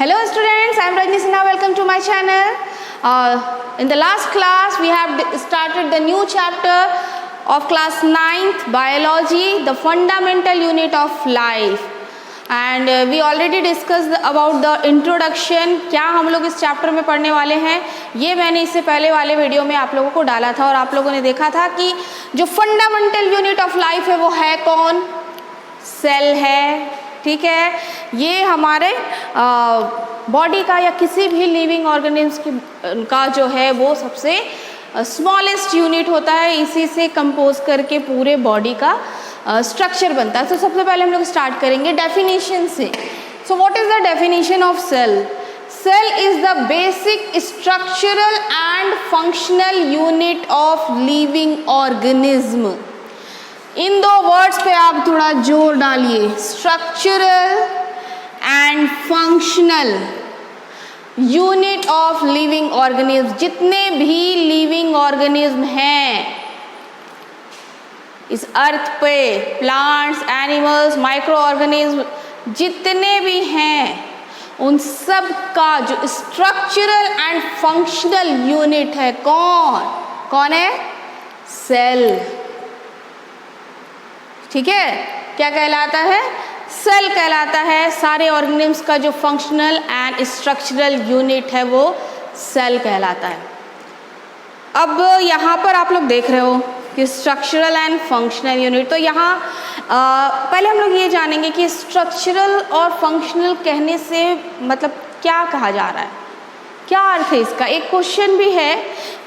Hello students, I am Rajni Sinha. Welcome to my channel. In the last class, we have started the new chapter of class 9th Biology, the fundamental unit of life. And we already discussed about the introduction. क्या हम लोग इस chapter में पढ़ने वाले हैं, ये मैंने इससे पहले वाले वीडियो में आप लोगों को डाला था और आप लोगों ने देखा था कि जो फंडामेंटल यूनिट ऑफ लाइफ है वो है कौन? सेल है। ठीक है, ये हमारे बॉडी का या किसी भी लिविंग ऑर्गेनिज्म का जो है वो सबसे स्मॉलेस्ट यूनिट होता है। इसी से कंपोज करके पूरे बॉडी का स्ट्रक्चर बनता है। तो सबसे पहले हम लोग स्टार्ट करेंगे डेफिनेशन से। So what is the definition of cell? Cell is the basic structural and functional unit of living organism. इन दो वर्ड्स पे आप थोड़ा जोर डालिए, structural and functional unit of living organism. जितने भी लिविंग ऑर्गेनिज्म हैं इस अर्थ पे, प्लांट्स, एनिमल्स, माइक्रो ऑर्गेनिज्म जितने भी हैं, उन सब का जो स्ट्रक्चरल एंड फंक्शनल यूनिट है कौन है? सेल। ठीक है, क्या कहलाता है? सेल कहलाता है। सारे ऑर्गेनिज्म्स का जो फंक्शनल एंड स्ट्रक्चरल यूनिट है वो सेल कहलाता है। अब यहाँ पर आप लोग देख रहे हो कि स्ट्रक्चरल एंड फंक्शनल यूनिट, तो यहाँ पहले हम लोग ये जानेंगे कि स्ट्रक्चरल और फंक्शनल कहने से मतलब क्या कहा जा रहा है, क्या अर्थ है इसका। एक क्वेश्चन भी है,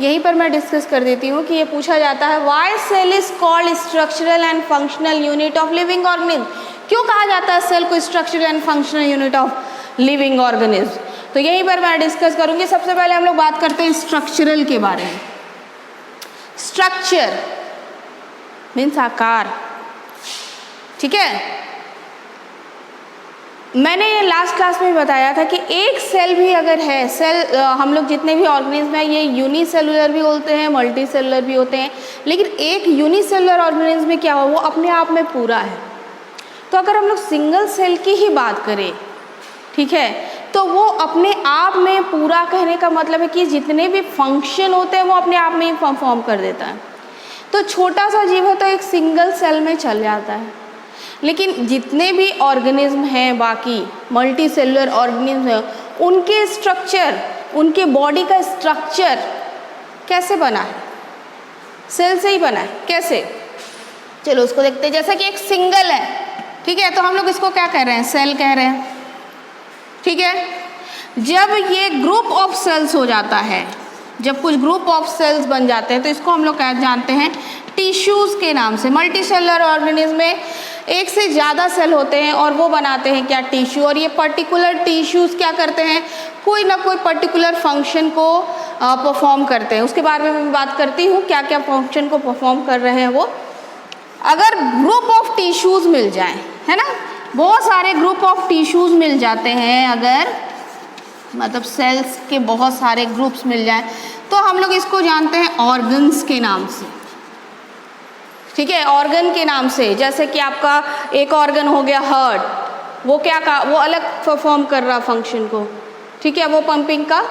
यहीं पर मैं डिस्कस कर देती हूँ कि ये पूछा जाता है, why cell is called structural and functional unit of living organism. क्यों कहा जाता है सेल को structural and functional unit of living organism? तो यहीं पर मैं डिस्कस करूँगी। सबसे पहले हम लोग बात करते हैं स्ट्रक्चरल के बारे में। स्ट्रक्चर मीन्स आकार। ठीक है, मैंने ये लास्ट क्लास में बताया था कि एक सेल भी अगर है, सेल हम लोग जितने भी ऑर्गेनिज्म हैं ये यूनिसेलुलर भी होते हैं, मल्टी सेलुलर भी होते हैं, लेकिन एक यूनिसेलुलर ऑर्गेनिज्म में क्या हो, वो अपने आप में पूरा है। तो अगर हम लोग सिंगल सेल की ही बात करें, ठीक है, तो वो अपने आप में पूरा कहने का मतलब है कि जितने भी फंक्शन होते हैं वो अपने आप में ही परफॉर्म कर देता है। तो छोटा सा जीव है तो एक सिंगल सेल में चल जाता है, लेकिन जितने भी ऑर्गेनिज्म हैं, बाकी मल्टी सेलुलर ऑर्गेनिज्म हैं, उनके स्ट्रक्चर, उनके बॉडी का स्ट्रक्चर कैसे बना है? सेल से ही बना है। कैसे? चलो उसको देखते हैं। जैसा कि एक सिंगल है, ठीक है, तो हम लोग इसको क्या कह रहे हैं? सेल कह रहे हैं। ठीक है, जब ये ग्रुप ऑफ सेल्स हो जाता है, जब कुछ ग्रुप ऑफ सेल्स बन जाते हैं तो इसको हम लोग क्या जानते हैं? टिश्यूज़ के नाम से। मल्टी सेलुलर ऑर्गेनिज्म में एक से ज़्यादा सेल होते हैं और वो बनाते हैं क्या? टिश्यू। और ये पर्टिकुलर टिश्यूज़ क्या करते हैं? कोई ना कोई पर्टिकुलर फंक्शन को परफॉर्म करते हैं। उसके बारे में मैं बात करती हूँ, क्या क्या फंक्शन को परफॉर्म कर रहे हैं वो। अगर ग्रुप ऑफ टिश्यूज़ मिल जाए, है ना, बहुत सारे ग्रुप ऑफ टिश्यूज़ मिल जाते हैं, अगर मतलब सेल्स के बहुत सारे ग्रुप्स मिल जाएं, तो हम लोग इसको जानते हैं ऑर्गन्स के नाम से। ठीक है, ऑर्गन के नाम से। जैसे कि आपका एक ऑर्गन हो गया हार्ट, वो वो अलग परफॉर्म कर रहा फंक्शन को। ठीक है, वो पंपिंग का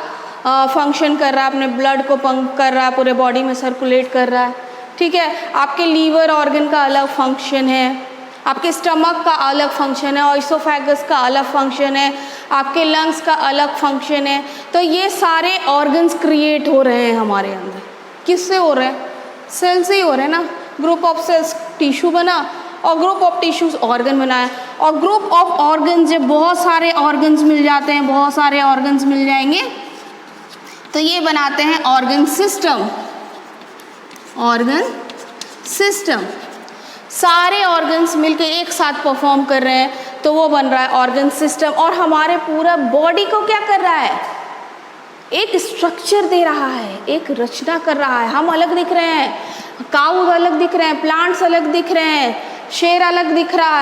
फंक्शन कर रहा है, अपने ब्लड को पंप कर रहा है, पूरे बॉडी में सर्कुलेट कर रहा है। ठीक है, आपके लीवर ऑर्गन का अलग फंक्शन है, आपके स्टमक का अलग फंक्शन है, ऑइसोफेगस का अलग फंक्शन है, आपके लंग्स का अलग फंक्शन है। तो ये सारे ऑर्गन्स क्रिएट हो रहे हैं हमारे अंदर। किससे हो रहे हैं? सेल से ही हो रहे हैं ना। ग्रुप ऑफ सेल्स टिश्यू बना और ग्रुप ऑफ टिश्यूज ऑर्गन बनाया, और ग्रुप ऑफ ऑर्गन जब बहुत सारे ऑर्गन्स मिल जाते हैं, बहुत सारे ऑर्गन्स मिल जाएंगे, तो ये बनाते हैं ऑर्गन सिस्टम। ऑर्गन सिस्टम, सारे ऑर्गन्स मिलके एक साथ परफॉर्म कर रहे हैं तो वो बन रहा है ऑर्गन सिस्टम। और हमारे पूरा बॉडी को क्या कर रहा है? एक स्ट्रक्चर दे रहा है, एक रचना कर रहा है। हम अलग दिख रहे हैं, काऊ अलग दिख रहे हैं, प्लांट्स अलग दिख रहे हैं, शेर अलग दिख रहा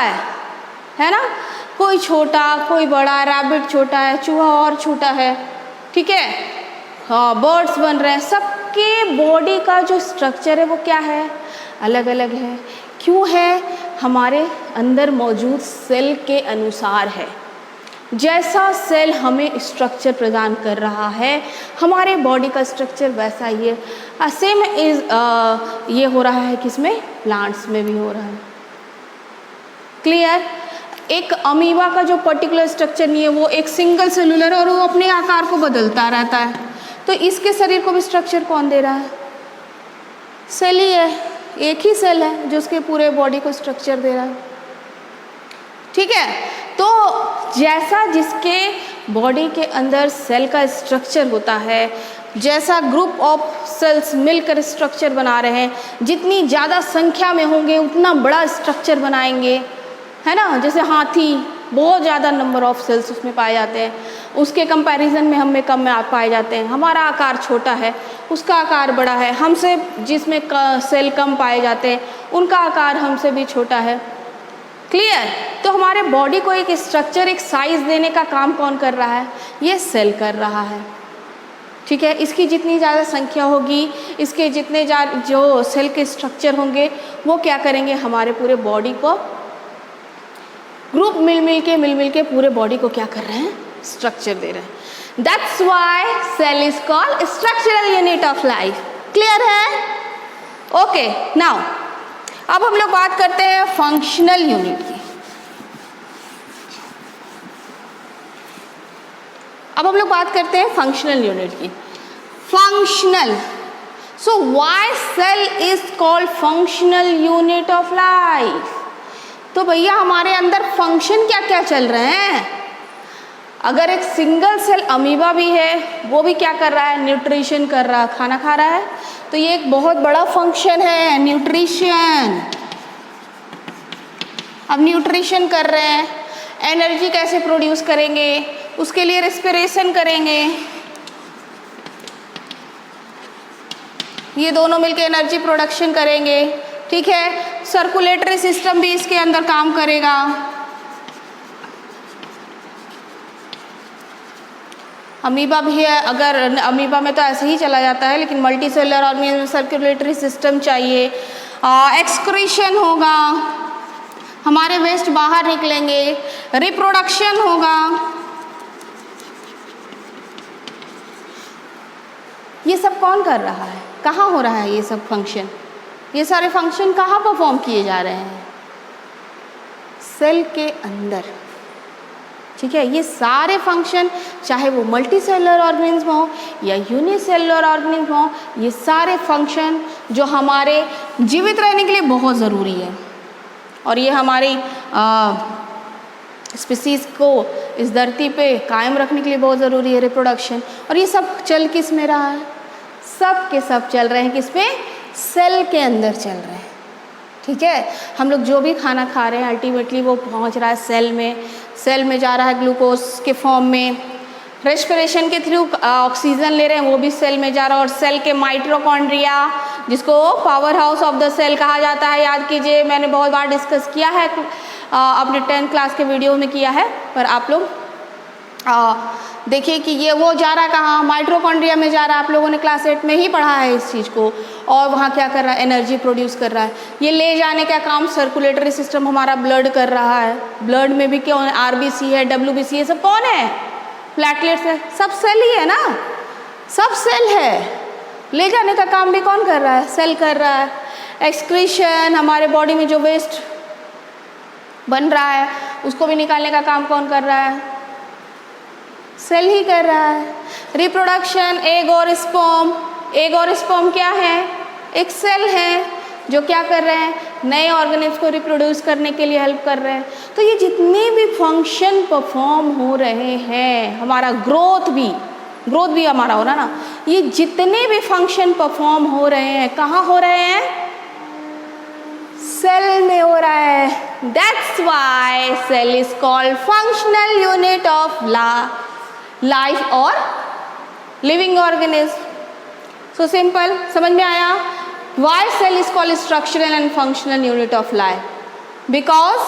है ना, कोई छोटा कोई बड़ा, रैबिट छोटा है, चूहा और छोटा है। ठीक है, हाँ, बर्ड्स बन रहे हैं। सबके बॉडी का जो स्ट्रक्चर है वो क्या है? अलग अलग है। क्यों है? हमारे अंदर मौजूद सेल के अनुसार है। जैसा सेल हमें स्ट्रक्चर प्रदान कर रहा है, हमारे बॉडी का स्ट्रक्चर वैसा ही है। सेम इज ये हो रहा है किसमें? प्लांट्स में भी हो रहा है। क्लियर? एक अमीबा का जो पर्टिकुलर स्ट्रक्चर नहीं है, वो एक सिंगल सेलुलर और वो अपने आकार को बदलता रहता है। तो इसके शरीर को भी स्ट्रक्चर कौन दे रहा है? सेल ही है, एक ही सेल है जो उसके पूरे बॉडी को स्ट्रक्चर दे रहा है। ठीक है, तो जैसा जिसके बॉडी के अंदर सेल का स्ट्रक्चर होता है, जैसा ग्रुप ऑफ सेल्स मिलकर स्ट्रक्चर बना रहे हैं, जितनी ज़्यादा संख्या में होंगे उतना बड़ा स्ट्रक्चर बनाएंगे, है ना। जैसे हाथी, बहुत ज़्यादा नंबर ऑफ सेल्स उसमें पाए जाते हैं, उसके कंपैरिजन में हम में कम में पाए जाते हैं। हमारा आकार छोटा है, उसका आकार बड़ा है। हमसे जिसमें सेल कम पाए जाते हैं, उनका आकार हमसे भी छोटा है। क्लियर? तो हमारे बॉडी को एक स्ट्रक्चर, एक साइज देने का काम कौन कर रहा है? ये सेल कर रहा है। ठीक है, इसकी जितनी ज़्यादा संख्या होगी, इसके जितने जो सेल के स्ट्रक्चर होंगे, वो क्या करेंगे? हमारे पूरे बॉडी को ग्रुप मिल मिल के पूरे बॉडी को क्या कर रहे हैं? स्ट्रक्चर दे रहे हैं। That's why cell is called structural unit of life. Clear है? ओके, नाउ अब हम लोग बात करते हैं फंक्शनल यूनिट की। अब हम लोग बात करते हैं फंक्शनल यूनिट की। Functional, so why cell is called functional unit of life? तो भैया हमारे अंदर फंक्शन क्या क्या चल रहे हैं? अगर एक सिंगल सेल अमीबा भी है, वो भी क्या कर रहा है? न्यूट्रिशन कर रहा है, खाना खा रहा है। तो ये एक बहुत बड़ा फंक्शन है, न्यूट्रिशन। अब न्यूट्रिशन कर रहे हैं, एनर्जी कैसे प्रोड्यूस करेंगे? उसके लिए रेस्पिरेशन करेंगे। ये दोनों मिलकर एनर्जी प्रोडक्शन करेंगे। ठीक है, सर्कुलेटरी सिस्टम भी इसके अंदर काम करेगा। अमीबा भी है, अगर अमीबा में तो ऐसे ही चला जाता है, लेकिन मल्टी सेलुलर ऑर्गेनिज्म में सर्कुलेटरी सिस्टम चाहिए। एक्सक्रीशन होगा, हमारे वेस्ट बाहर निकलेंगे। रिप्रोडक्शन होगा। ये सब कौन कर रहा है? कहाँ हो रहा है ये सब फंक्शन? ये सारे फंक्शन कहाँ परफॉर्म किए जा रहे हैं? सेल के अंदर। ठीक है, ये सारे फंक्शन, चाहे वो मल्टी सेलुलर ऑर्गेनिज्म हो या यूनिसेलुलर ऑर्गेनिज्म हो, ये सारे फंक्शन जो हमारे जीवित रहने के लिए बहुत ज़रूरी है, और ये हमारी स्पीसीज़ को इस धरती पे कायम रखने के लिए बहुत ज़रूरी है, रिप्रोडक्शन। और ये सब चल किस में रहा है? सब के सब चल रहे हैं किस में? सेल के अंदर चल रहे हैं। ठीक है, हम लोग जो भी खाना खा रहे हैं, अल्टीमेटली वो पहुंच रहा है सेल में। सेल में जा रहा है ग्लूकोज के फॉर्म में। रेस्पिरेशन के थ्रू ऑक्सीजन ले रहे हैं, वो भी सेल में जा रहा है। और सेल के माइटोकॉन्ड्रिया, जिसको power house of the cell कहा जाता है, याद कीजिए, मैंने बहुत बार डिस्कस किया है, अपने 10th क्लास के वीडियो में किया है, पर आप लोग देखिए कि ये वो जा रहा है कहाँ? माइटोकॉन्ड्रिया में जा रहा है। आप लोगों ने क्लास 8 में ही पढ़ा है इस चीज़ को। और वहाँ क्या कर रहा है? एनर्जी प्रोड्यूस कर रहा है। ये ले जाने का काम सर्कुलेटरी सिस्टम हमारा ब्लड कर रहा है। ब्लड में भी कौन है? आरबीसी है, डब्ल्यूबीसी, ये सब कौन है? प्लेटलेट्स है, सब सेल ही है ना, सब सेल है। ले जाने का काम भी कौन कर रहा है? सेल कर रहा है। एक्सक्रीशन, हमारे बॉडी में जो वेस्ट बन रहा है उसको भी निकालने का काम कौन कर रहा है? सेल ही कर रहा है। रिप्रोडक्शन, एग और स्पर्म। एग और स्पर्म क्या है? एक सेल है जो क्या कर रहे हैं? नए ऑर्गेनिज्म को रिप्रोड्यूस करने के लिए हेल्प कर रहे हैं। तो ये जितने भी फंक्शन परफॉर्म हो रहे हैं, हमारा ग्रोथ भी हमारा हो रहा है ना, ये जितने भी फंक्शन परफॉर्म हो रहे हैं, कहाँ हो रहे हैं? सेल में हो रहा है। That's why cell is called functional unit of life और लिविंग ऑर्गेनिज्म। सो सिंपल, समझ में आया? Why cell is called structural and functional unit of life? Because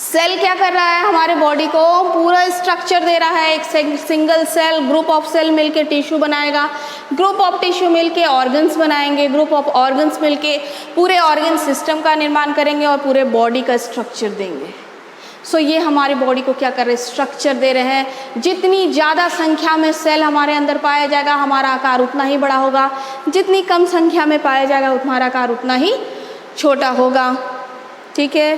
cell क्या कर रहा है? हमारे बॉडी को पूरा स्ट्रक्चर दे रहा है। एक single cell, group of cell मिलके टिश्यू बनाएगा, ग्रुप ऑफ टिश्यू मिलके ऑर्गन्स बनाएंगे, ग्रुप ऑफ ऑर्गन्स मिलके पूरे ऑर्गन सिस्टम का निर्माण करेंगे और पूरे बॉडी का स्ट्रक्चर देंगे। सो ये हमारी बॉडी को क्या कर रहे हैं, स्ट्रक्चर दे रहे हैं। जितनी ज़्यादा संख्या में सेल हमारे अंदर पाया जाएगा हमारा आकार उतना ही बड़ा होगा, जितनी कम संख्या में पाया जाएगा हमारा आकार उतना ही छोटा होगा। ठीक है।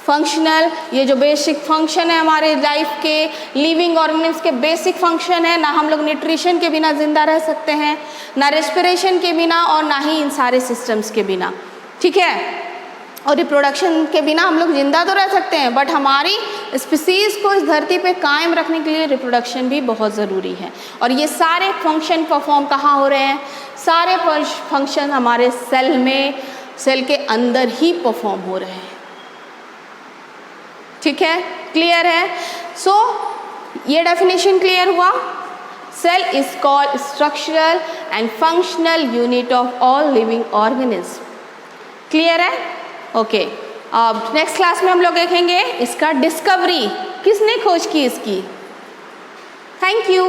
फंक्शनल, ये जो बेसिक फंक्शन है हमारे लाइफ के, लिविंग ऑर्गेनिम्स के बेसिक फंक्शन है। ना हम लोग न्यूट्रिशन के बिना जिंदा रह सकते हैं, ना रेस्पिरेशन के बिना, और ना ही इन सारे सिस्टम्स के बिना। ठीक है। और रिप्रोडक्शन के बिना हम लोग जिंदा तो रह सकते हैं, बट हमारी स्पीसीज को इस धरती पे कायम रखने के लिए रिप्रोडक्शन भी बहुत ज़रूरी है। और ये सारे फंक्शन परफॉर्म कहाँ हो रहे हैं, सारे फंक्शन हमारे सेल में, सेल के अंदर ही परफॉर्म हो रहे हैं। ठीक है, क्लियर है। सो ये डेफिनेशन क्लियर हुआ। Cell is called structural and functional unit of all living organism. Clear है। ओके। अब नेक्स्ट क्लास में हम लोग देखेंगे इसका डिस्कवरी, किसने खोज की इसकी। Thank you.